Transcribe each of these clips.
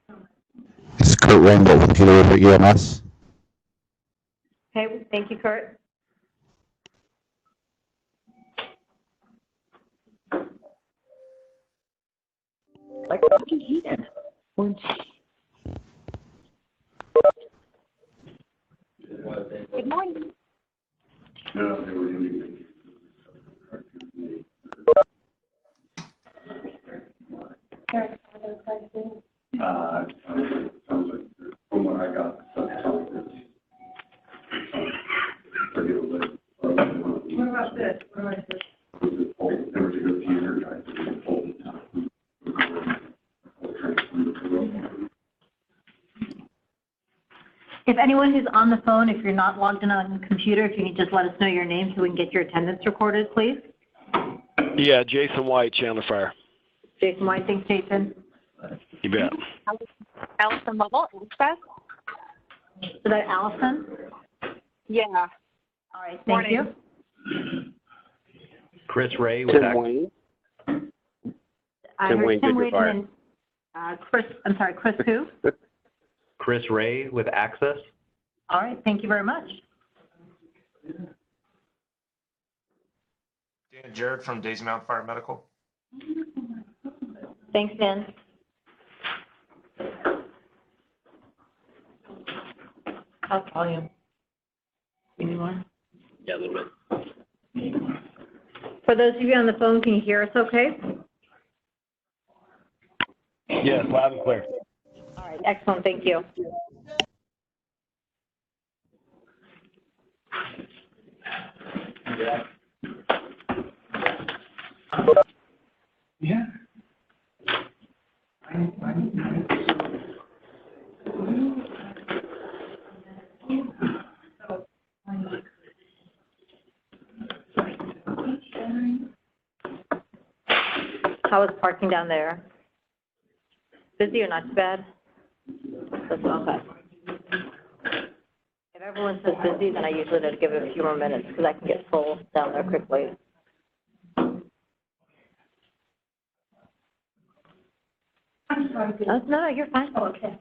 This is Kurt Rainbow, computer for EMS. Okay, thank you, Kurt. Like fucking heated. Good morning. Sounds like from what I got, What about this? What about this? There was a good few energizers. If anyone who's on the phone, if you're not logged in on the computer, if you can just let us know your name so we can get your attendance recorded, please. Yeah, Jason White, Chandler Fire. Jason White, thanks, Jason. You bet. Allison Lovell, Access. Is that Allison? Yeah. All right, thank you. Chris Ray with Tim Wayne. I Tim heard Wayne, Tim Goodyear Wade Fire. and then Chris, I'm sorry, Chris who? Chris Ray with Access. All right, thank you very much. Dan Jarrett from Daisy Mountain Fire Medical. Thanks, Dan. How's volume? Any more? Yeah, a little bit. For those of you on the phone, can you hear us okay? Yes, loud and clear. All right, excellent, thank you. Yeah. How is parking down there? Busy or not too bad? That's okay. If everyone says busy, then I usually need to give it a few more minutes because I can get full down there quickly. I'm sorry. No, you're fine. Oh, okay.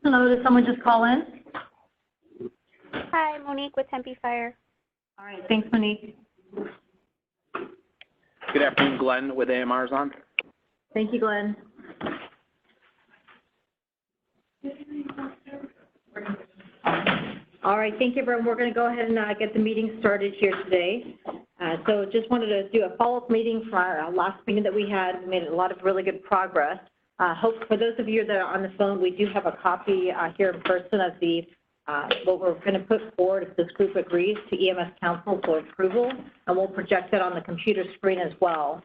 Hello, did someone just call in? Hi, Monique with Tempe Fire. All right, thanks, Monique. Good afternoon, Glenn with AMR's on. Thank you, Glenn. All right, thank you, everyone. We're going to go ahead and get the meeting started here today. So just wanted to do a follow-up meeting from our last meeting that we had. We made a lot of really good progress. Hope for those of you that are on the phone, we do have a copy here in person of the what we're going to put forward if this group agrees to EMS Council for approval, and we'll project that on the computer screen as well.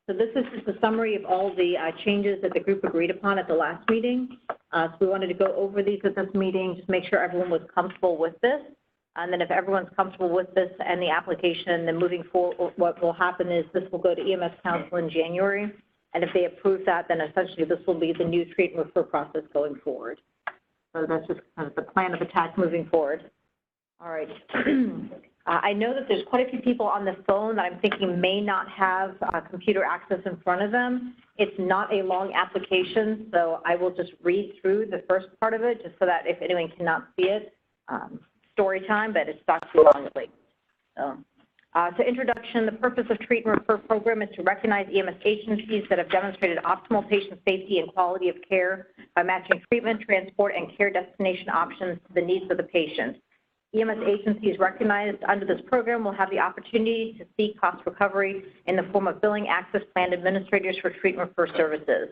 So this is just a summary of all the changes that the group agreed upon at the last meeting. So we wanted to go over these at this meeting, just make sure everyone was comfortable with this. And then if everyone's comfortable with this and the application, then moving forward, what will happen is this will go to EMS Council in January. And if they approve that, then essentially this will be the new treat and refer process going forward. So that's just kind of the plan of attack moving forward. All right. I know that there's quite a few people on the phone that I'm thinking may not have computer access in front of them. It's not a long application, so I will just read through the first part of it just so that if anyone cannot see it, story time, but it's not too long at least. So introduction, the purpose of Treat and Refer program is to recognize EMS agencies that have demonstrated optimal patient safety and quality of care by matching treatment, transport, and care destination options to the needs of the patient. EMS agencies recognized under this program will have the opportunity to seek cost recovery in the form of billing access plan administrators for treat and refer services.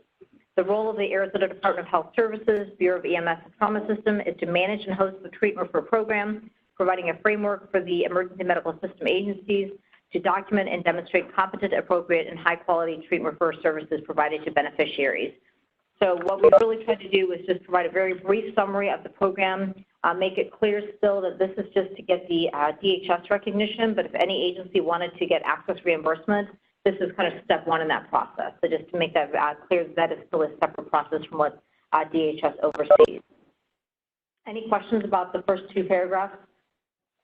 The role of the Arizona Department of Health Services, Bureau of EMS and Trauma System is to manage and host the treat and refer program, providing a framework for the emergency medical system agencies to document and demonstrate competent, appropriate, and high-quality treat and refer services provided to beneficiaries. So what we really tried to do was just provide a very brief summary of the program, make it clear still that this is just to get the DHS recognition, but if any agency wanted to get access reimbursement, this is kind of step one in that process. So just to make that clear, that is still a separate process from what DHS oversees. Any questions about the first two paragraphs?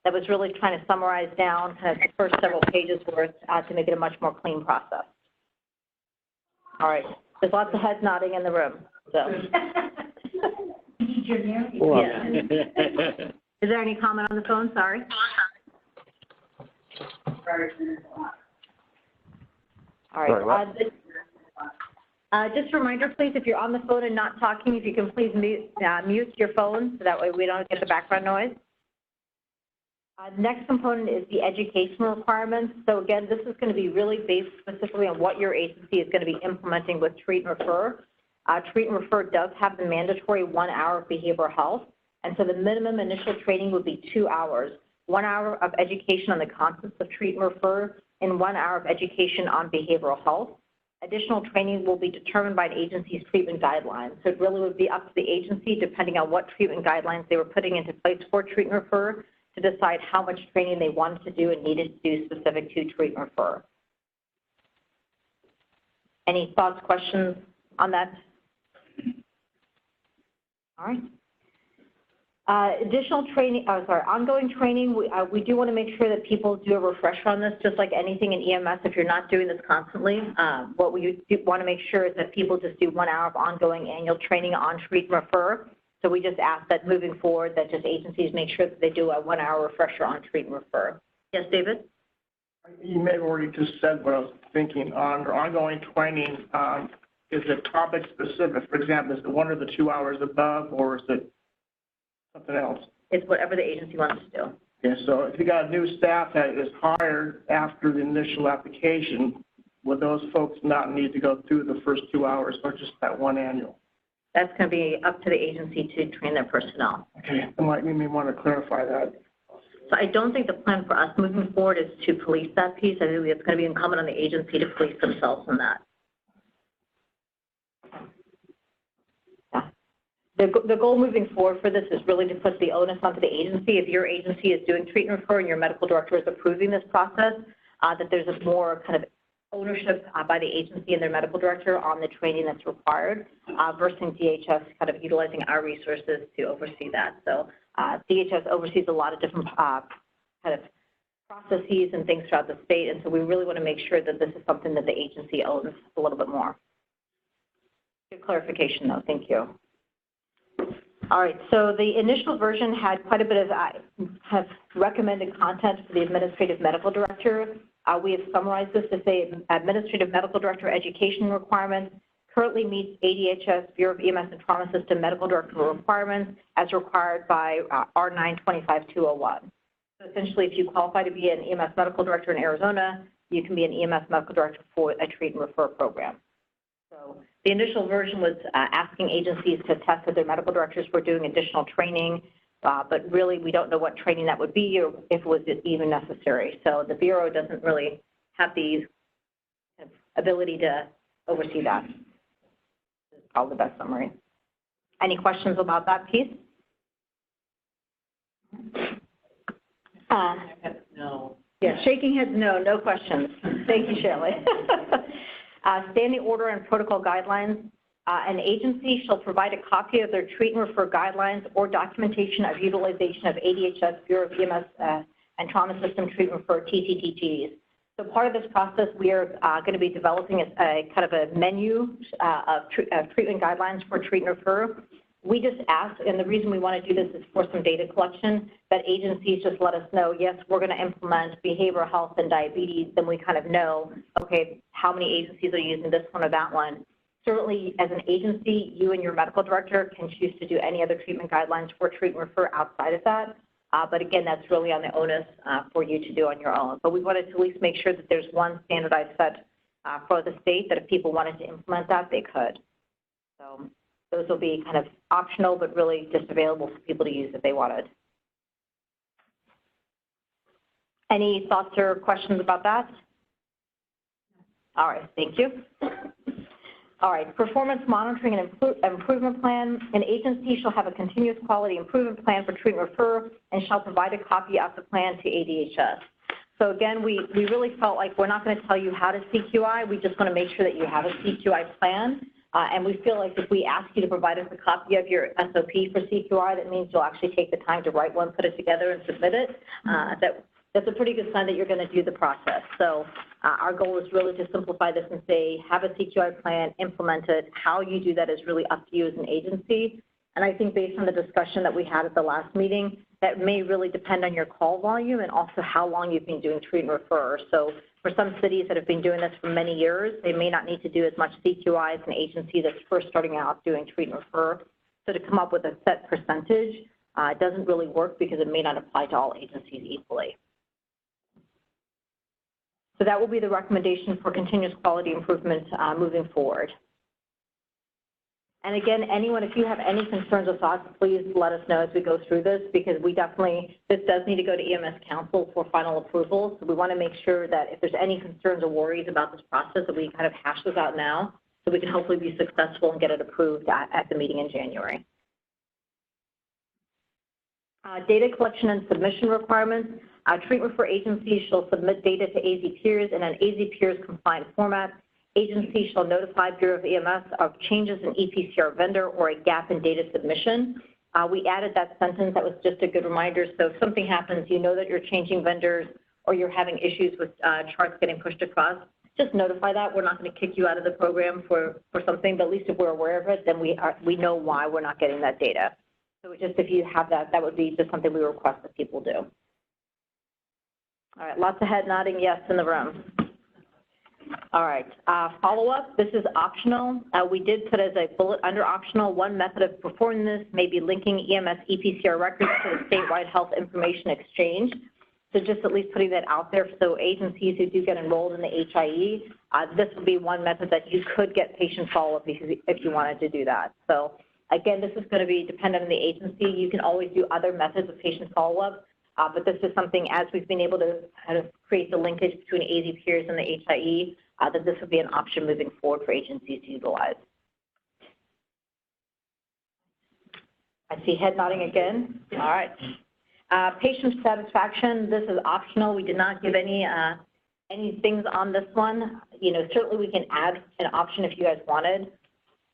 That was really trying to summarize down kind of the first several pages worth to make it a much more clean process. All right, there's lots of heads nodding in the room, so. Yeah. Is there any comment on the phone? Sorry. All right. Just a reminder, please, if you're on the phone and not talking, if you can please mute your phone so that way we don't get the background noise. Next component is the educational requirements. So again, this is going to be really based specifically on what your agency is going to be implementing with treat and refer. Treat and refer does have the mandatory 1 hour of behavioral health. And so the minimum initial training would be 2 hours, 1 hour of education on the concepts of treat and refer, and 1 hour of education on behavioral health. Additional training will be determined by an agency's treatment guidelines. So it really would be up to the agency, depending on what treatment guidelines they were putting into place for treat and refer, to decide how much training they wanted to do and needed to do specific to treat and refer. Any thoughts, questions on that? All right. Additional training, ongoing training, we do want to make sure that people do a refresher on this, just like anything in EMS. If you're not doing this constantly, what we do want to make sure is that people just do 1 hour of ongoing annual training on treat and refer. So we just ask that moving forward, that just agencies make sure that they do a 1 hour refresher on treat and refer. Yes, David? You may have already just said what I was thinking. On ongoing training, is it topic specific? For example, is it 1 or the 2 hours above, or is it something else? It's whatever the agency wants to do. Yeah, so if you got a new staff that is hired after the initial application, would those folks not need to go through the first 2 hours or just that one annual? That's going to be up to the agency to train their personnel. Okay, you may want to clarify that. So I don't think the plan for us moving forward is to police that piece. I think it's going to be incumbent on the agency to police themselves on that. The goal moving forward for this is really to put the onus onto the agency. If your agency is doing treat and refer and your medical director is approving this process, that there's a more kind of ownership by the agency and their medical director on the training that's required, versus DHS kind of utilizing our resources to oversee that. So DHS oversees a lot of different kind of processes and things throughout the state, and so we really want to make sure that this is something that the agency owns a little bit more. Good clarification, though. Thank you. All right, so the initial version had quite a bit of recommended content for the administrative medical director. We have summarized this to say administrative medical director education requirements currently meets ADHS, Bureau of EMS and Trauma System medical director requirements as required by R925-201. So essentially, if you qualify to be an EMS medical director in Arizona, you can be an EMS medical director for a treat and refer program. So the initial version was asking agencies to test that their medical directors were doing additional training, but really we don't know what training that would be or if it was even necessary. So the Bureau doesn't really have the ability to oversee that. This is probably the best summary. Any questions about that piece? No. Yeah, shaking heads, no questions. Thank you, Shirley. Standing order and protocol guidelines. An agency shall provide a copy of their treat and refer guidelines or documentation of utilization of ADHS, Bureau of EMS and Trauma System Treat and Refer, TCTGs. So part of this process, we are going to be developing a kind of a menu of treatment guidelines for treat and refer. We just ask, and the reason we want to do this is for some data collection, that agencies just let us know, yes, we're going to implement behavioral health and diabetes, then we kind of know, okay, how many agencies are using this one or that one. Certainly, as an agency, you and your medical director can choose to do any other treatment guidelines for treat and refer outside of that. But again, that's really on the onus for you to do on your own. But we wanted to at least make sure that there's one standardized set for the state, that if people wanted to implement that, they could. So those will be kind of optional, but really just available for people to use if they wanted. Any thoughts or questions about that? All right, thank you. All right, performance monitoring and improvement plan. An agency shall have a continuous quality improvement plan for treat and refer and shall provide a copy of the plan to ADHS. So again, we really felt like we're not going to tell you how to CQI. We just want to make sure that you have a CQI plan. And we feel like if we ask you to provide us a copy of your SOP for CQI, that means you'll actually take the time to write one, put it together, and submit it. That's a pretty good sign that you're going to do the process. So our goal is really to simplify this and say, have a CQI plan, implement it. How you do that is really up to you as an agency. And I think based on the discussion that we had at the last meeting, that may really depend on your call volume and also how long you've been doing treat and refer. So for some cities that have been doing this for many years, they may not need to do as much CQI as an agency that's first starting out doing treat and refer. So to come up with a set percentage doesn't really work because it may not apply to all agencies equally. So that will be the recommendation for continuous quality improvement moving forward. And again, anyone, if you have any concerns or thoughts, please let us know as we go through this, because we definitely, this does need to go to EMS Council for final approval. So we want to make sure that if there's any concerns or worries about this process, that we kind of hash those out now so we can hopefully be successful and get it approved at the meeting in January. Data collection and submission requirements. Treatment for agencies shall submit data to AZ peers in an AZ peers compliant format. Agency shall notify Bureau of EMS of changes in EPCR vendor or a gap in data submission. We added that sentence. That was just a good reminder. So if something happens, you know that you're changing vendors or you're having issues with charts getting pushed across, just notify that. We're not going to kick you out of the program for something, but at least if we're aware of it, then we know why we're not getting that data. So just if you have that, that would be just something we request that people do. All right, lots of head nodding yes in the room. All right, follow-up, this is optional. We did put as a bullet under optional, one method of performing this may be linking EMS EPCR records to the statewide health information exchange. So just at least putting that out there, so agencies who do get enrolled in the HIE, this would be one method that you could get patient follow-up if you wanted to do that. So again, this is going to be dependent on the agency. You can always do other methods of patient follow-up. But this is something, as we've been able to kind of create the linkage between AZ peers and the HIE, that this would be an option moving forward for agencies to utilize. I see head nodding again. All right. Patient satisfaction, this is optional. We did not give any things on this one. You know, certainly we can add an option if you guys wanted.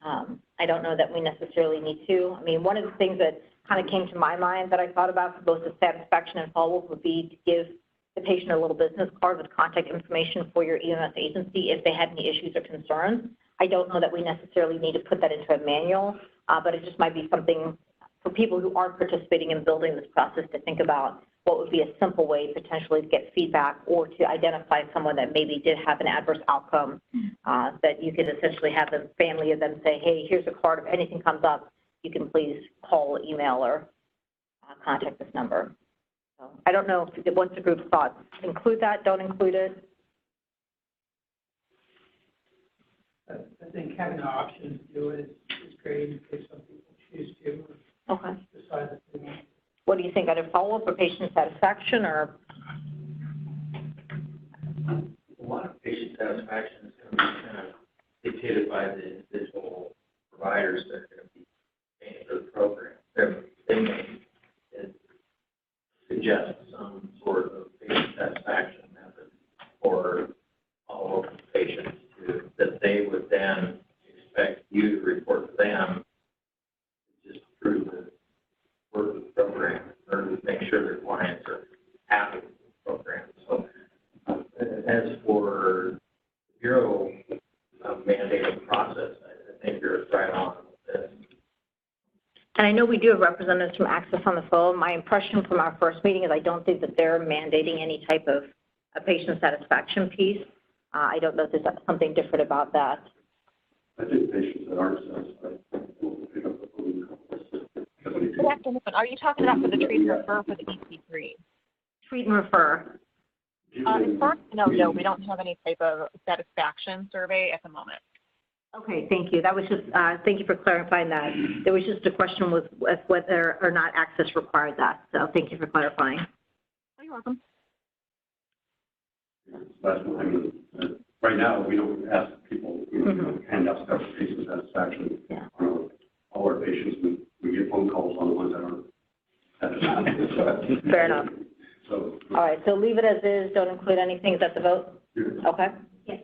I don't know that we necessarily need to. I mean, one of the things that kind of came to my mind that I thought about for both the satisfaction and follow-up would be to give the patient a little business card with contact information for your EMS agency if they had any issues or concerns. I don't know that we necessarily need to put that into a manual, but it just might be something for people who aren't participating in building this process to think about what would be a simple way potentially to get feedback or to identify someone that maybe did have an adverse outcome, that you could essentially have the family of them say, hey, here's a card. If anything comes up, you can please call, email, or contact this number. So I don't know if once the group's thoughts, include that, don't include it. I think having an option to do it is great in case some people choose to. Okay. Decide that they want. What do you think? Either follow-up or patient satisfaction, or? A lot of patient satisfaction is going to be kind of dictated by the individual providers that are going to be paying for the program. They may suggest some sort of patient satisfaction method for all of the patients that they would then expect you to report to them to just prove the work of the program or to make sure their clients are happy with the program. So as for the Bureau mandated process, I think you're right on with this. And I know we do have representatives from Access on the phone. My impression from our first meeting is I don't think that they're mandating any type of a patient satisfaction piece. I don't know if there's something different about that. I think patients that aren't satisfied will pick up the phone. Good afternoon. Are you talking about for the treat and refer for the EP3? Treat and refer. As far as I know, no, we don't have any type of satisfaction survey at the moment. Okay, thank you. That was just, thank you for clarifying that. There was just a question with whether or not access required that. So thank you for clarifying. Oh, you're welcome. Last one, I mean, right now, we don't ask people, hand out stuff for patient satisfaction. Yeah. All our patients, we get phone calls on the ones that aren't. Fair enough. So. All right, so leave it as is, don't include anything. Is that the vote? Yeah. Okay. Yes.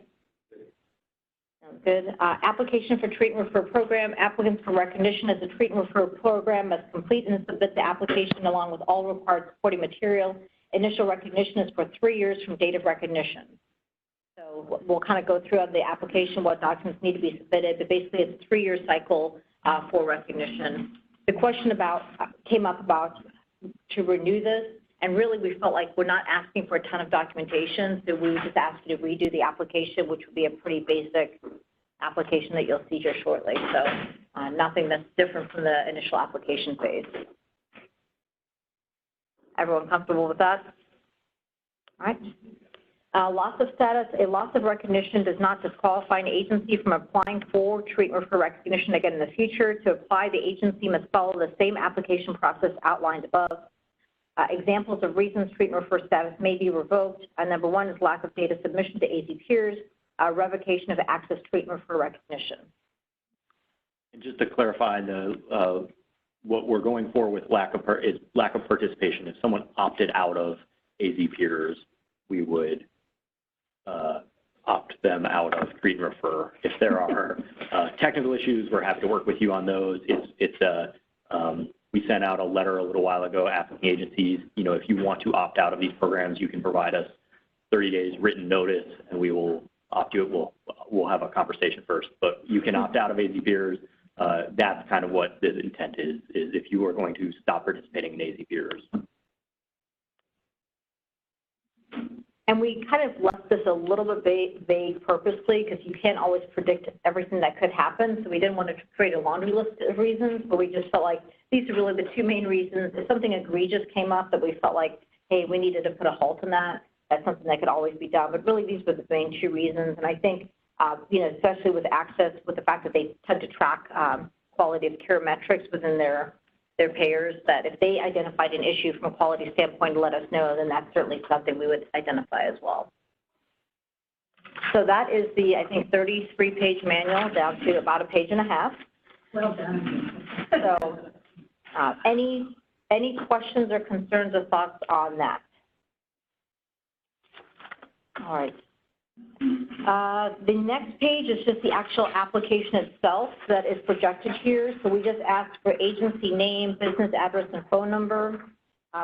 Sounds good. Application for treatment referral program. Applicants for recognition as a treatment referral program must complete and submit the application along with all required supporting material. Initial recognition is for 3 years from date of recognition. So we'll kind of go through on the application what documents need to be submitted, but basically it's a 3-year cycle for recognition. The question came up about to renew this, and really we felt like we're not asking for a ton of documentation, so we would just ask you to redo the application, which would be a pretty basic application that you'll see here shortly. So nothing that's different from the initial application phase. Everyone comfortable with that? All right. Loss of status. A loss of recognition does not disqualify an agency from applying for treatment for recognition again in the future. To apply, the agency must follow the same application process outlined above. Examples of reasons treatment refer status may be revoked. Number one is lack of data submission to AZ peers, revocation of access treatment for recognition. And just to clarify, what we're going for with lack of participation. If someone opted out of AZ peers, we would opt them out of treat and refer. If there are technical issues, we're happy to work with you on those. We sent out a letter a little while ago asking agencies, if you want to opt out of these programs, you can provide us 30 days written notice, and we will opt you. We'll have a conversation first, but you can opt out of AZ peers. That's kind of what the intent is if you are going to stop participating in AZ peers. And we kind of left this a little bit vague purposely because you can't always predict everything that could happen. So we didn't want to create a laundry list of reasons, but we just felt like these are really the 2 main reasons. If something egregious came up that we felt like, hey, we needed to put a halt on that, that's something that could always be done. But really, these were the main 2 reasons. And I think, especially with access, with the fact that they tend to track quality of care metrics within their payers, that if they identified an issue from a quality standpoint to let us know, then that's certainly something we would identify as well. So that is the, I think, 33-page manual down to about a page and a half. Well done. So any questions or concerns or thoughts on that? All right. The next page is just the actual application itself that is projected here. So we just asked for agency name, business address, and phone number.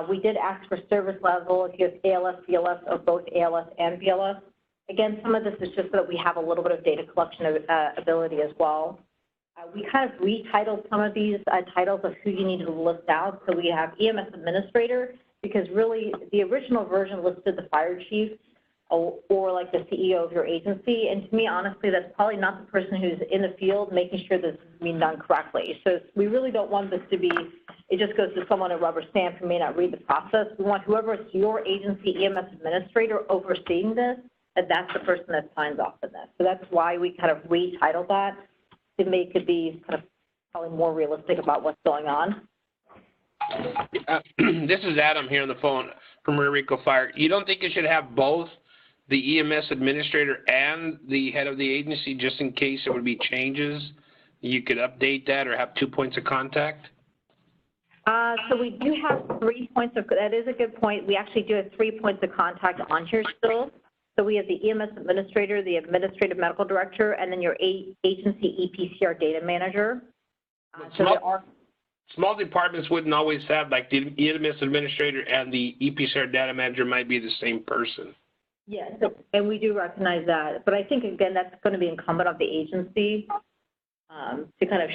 We did ask for service level, if you have ALS, BLS, or both ALS and BLS. Again, some of this is just so that we have a little bit of data collection ability as well. We kind of retitled some of these titles of who you need to list out. So we have EMS administrator, because really the original version listed the fire chief or like the CEO of your agency. And to me, honestly, that's probably not the person who's in the field making sure this is being done correctly. So we really don't want this to be, it just goes to someone, a rubber stamp who may not read the process. We want whoever is your agency EMS administrator overseeing this, that's the person that signs off on this. So that's why we kind of retitled that to make it be kind of probably more realistic about what's going on. This is Adam here on the phone from Rio Rico Fire. You don't think you should have both the EMS administrator and the head of the agency just in case there would be changes? You could update that or have 2 points of contact? So we do have 3 points of, that is a good point. We actually do have 3 points of contact on here still. So we have the EMS administrator, the administrative medical director, and then your agency EPCR data manager. So there are small departments wouldn't always have, like the EMS administrator and the EPCR data manager might be the same person. Yes, and we do recognize that. But I think, again, that's going to be incumbent on the agency to kind of,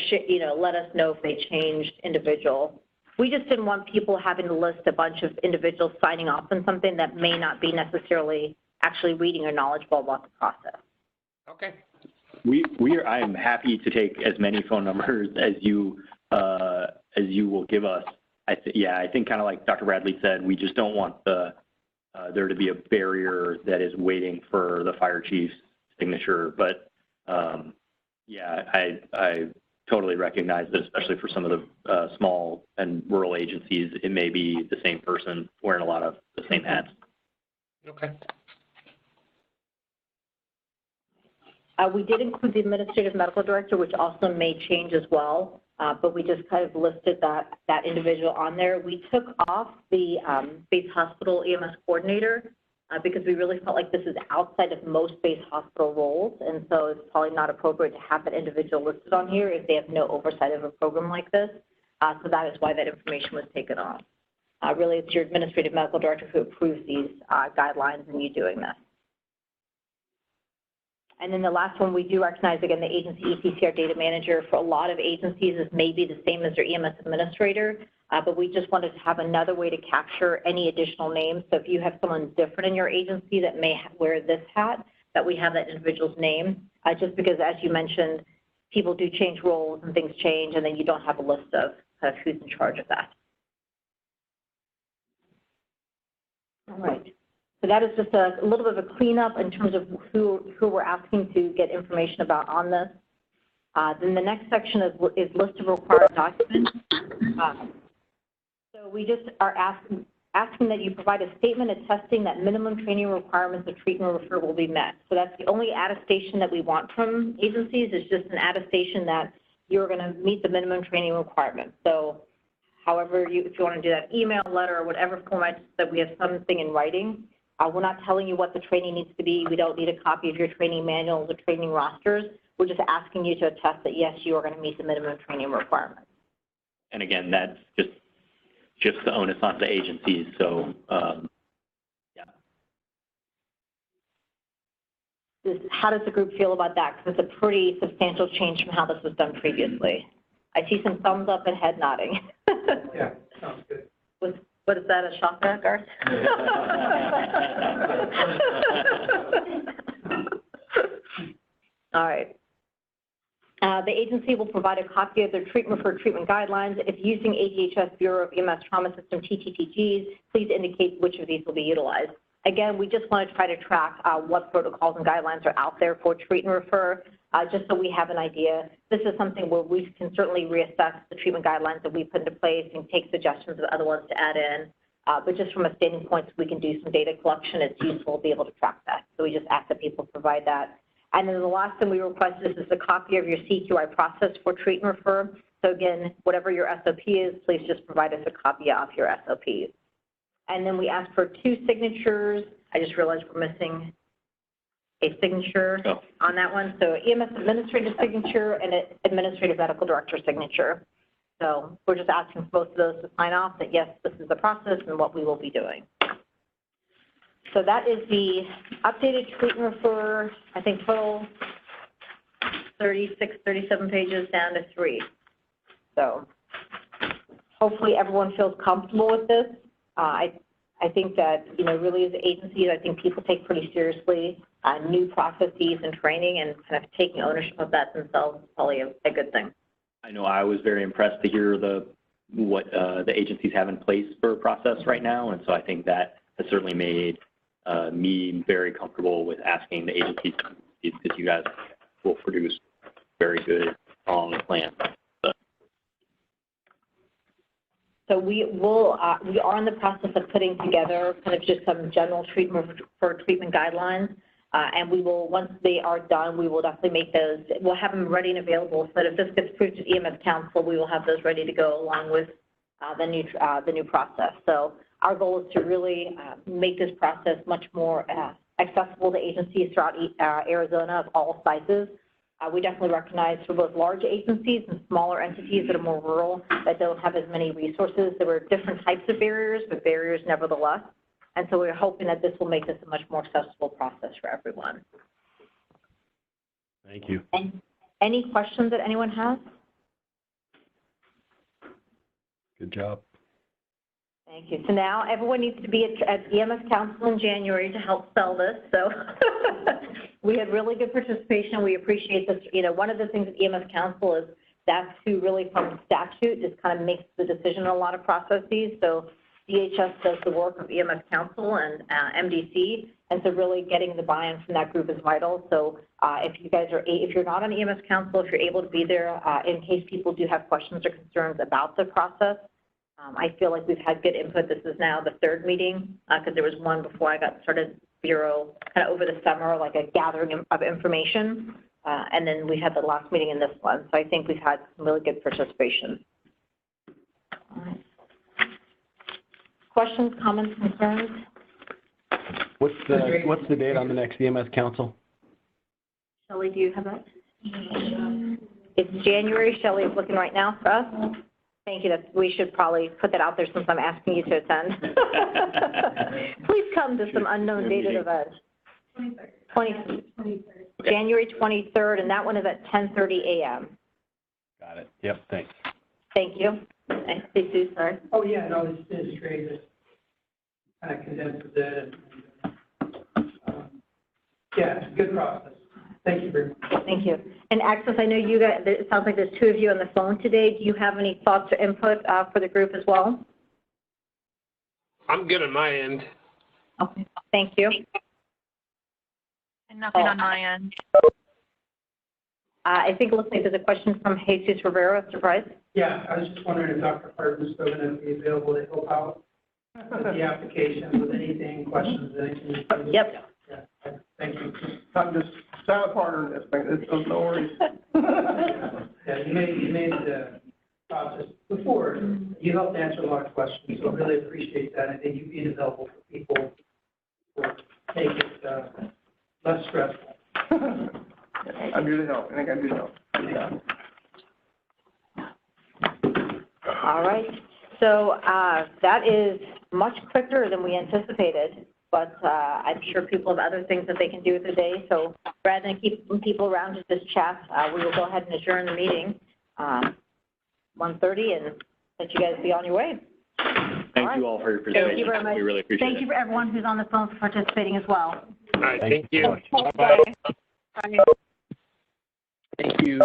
let us know if they changed individual. We just didn't want people having to list a bunch of individuals signing off on something that may not be necessarily actually reading or knowledgeable about the process. Okay. I am happy to take as many phone numbers as you will give us. I think kind of like Dr. Bradley said, we just don't want there to be a barrier that is waiting for the fire chief's signature. But Yeah, I totally recognize that, especially for some of the small and rural agencies, it may be the same person wearing a lot of the same hats. Okay. We did include the administrative medical director, which also may change as well, but we just kind of listed that individual on there. We took off the base hospital EMS coordinator because we really felt like this is outside of most base hospital roles, and so it's probably not appropriate to have that individual listed on here if they have no oversight of a program like this. So that is why that information was taken off. Really, it's your administrative medical director who approves these guidelines and you doing this. And then the last one, we do recognize, again, the agency ETCR data manager. For a lot of agencies, this may be the same as their EMS administrator, but we just wanted to have another way to capture any additional names. So if you have someone different in your agency that may wear this hat, that we have that individual's name, just because, as you mentioned, people do change roles and things change, and then you don't have a list of who's in charge of that. All right. So that is just a little bit of a cleanup in terms of who we're asking to get information about on this. Then the next section is list of required documents. So we just are asking that you provide a statement attesting that minimum training requirements of treat and refer will be met. So that's the only attestation that we want from agencies, is just an attestation that you're going to meet the minimum training requirements. So however, if you want to do that email, letter, or whatever format, that we have something in writing. We're not telling you what the training needs to be. We don't need a copy of your training manuals or training rosters. We're just asking you to attest that, yes, you are going to meet the minimum training requirements. And again, that's just the onus on the agencies. So, yeah. How does the group feel about that? Because it's a pretty substantial change from how this was done previously. I see some thumbs up and head nodding. Yeah, sounds good. What is that, a shocker, Garth? All right. The agency will provide a copy of their treatment for treatment guidelines. If using ADHS Bureau of EMS Trauma System TTTGs, please indicate which of these will be utilized. Again, we just want to try to track what protocols and guidelines are out there for treat and refer, just so we have an idea. This is something where we can certainly reassess the treatment guidelines that we put into place and take suggestions of other ones to add in. But just from a standing point, we can do some data collection. It's useful to be able to track that. So we just ask that people provide that. And then the last thing we request is a copy of your CQI process for treat and refer. So again, whatever your SOP is, please just provide us a copy of your SOPs. And then we ask for 2 signatures. I just realized we're missing a signature on that one. So EMS administrative signature and an administrative medical director signature. So we're just asking for both of those to sign off that, yes, this is the process and what we will be doing. So that is the updated treat and refer, I think total 36, 37 pages down to 3. So hopefully everyone feels comfortable with this. I think that, really as agencies, I think people take pretty seriously new processes and training, and kind of taking ownership of that themselves is probably a good thing. I know I was very impressed to hear what the agencies have in place for a process right now, and so I think that has certainly made me very comfortable with asking the agencies, because you guys will produce very good, strong plans. So we are in the process of putting together kind of just some general treatment for treatment guidelines. And we will, once they are done, we will definitely make those, we'll have them ready and available so that if this gets approved at EMS Council, we will have those ready to go along with the new process. So our goal is to really make this process much more accessible to agencies throughout Arizona of all sizes. We definitely recognize for both large agencies and smaller entities that are more rural that don't have as many resources. There were different types of barriers, but barriers nevertheless. And so we're hoping that this will make this a much more accessible process for everyone. Thank you. And any questions that anyone has? Good job. Thank you. So now everyone needs to be at EMS Council in January to help sell this. So we had really good participation. We appreciate this. One of the things at EMS Council is that's who really from statute just kind of makes the decision on a lot of processes. So DHS does the work of EMS Council and MDC, And so really getting the buy-in from that group is vital. So if you guys if you're not on EMS Council, if you're able to be there in case people do have questions or concerns about the process, I feel like we've had good input. This is now the third meeting because there was one before I got started Bureau kind of over the summer, like a gathering of information. And then we had the last meeting in this one. So I think we've had some really good participation. All right. Questions, comments, concerns? What's the date on the next EMS Council? Shelley, do you have that? It's January. Shelley is looking right now for us. Thank you. We should probably put that out there since I'm asking you to attend. Please come to some unknown dated event. 23rd. January 23rd, and that one is at 10:30 a.m. Got it. Yep, thanks. Thank you. Thanks, Sue, sorry. Oh, yeah, no, this is great. It kind of condenses it. Yeah, it's a good process. Thank you very much. Thank you. And Access, I know you guys, it sounds like there's two of you on the phone today. Do you have any thoughts or input for the group as well? I'm good on my end. Okay, thank you. And nothing on my end. I think it looks like there's a question from Jesus Rivera, surprise. Yeah, I was just wondering if Dr. Parton is still going to be available to help out with the application, with anything, questions, anything. Yep. Yeah, thank you. I'm just sad partner in this thing, so no worries. Yeah, you made the process before. You helped answer a lot of questions, so I really appreciate that. I think you being available for people will make it less stressful. I'm here to help. I think I'm here to help. Yeah. All right. So that is much quicker than we anticipated, but I'm sure people have other things that they can do with the day. So rather than keep people around to just chat, we will go ahead and adjourn the meeting 1:30 and let you guys be on your way. Thank you all for your participation. Thank you very much. We really appreciate it. Thank you for everyone who's on the phone for participating as well. All right, thank you. Thank you. Bye-bye. Bye. Thank you.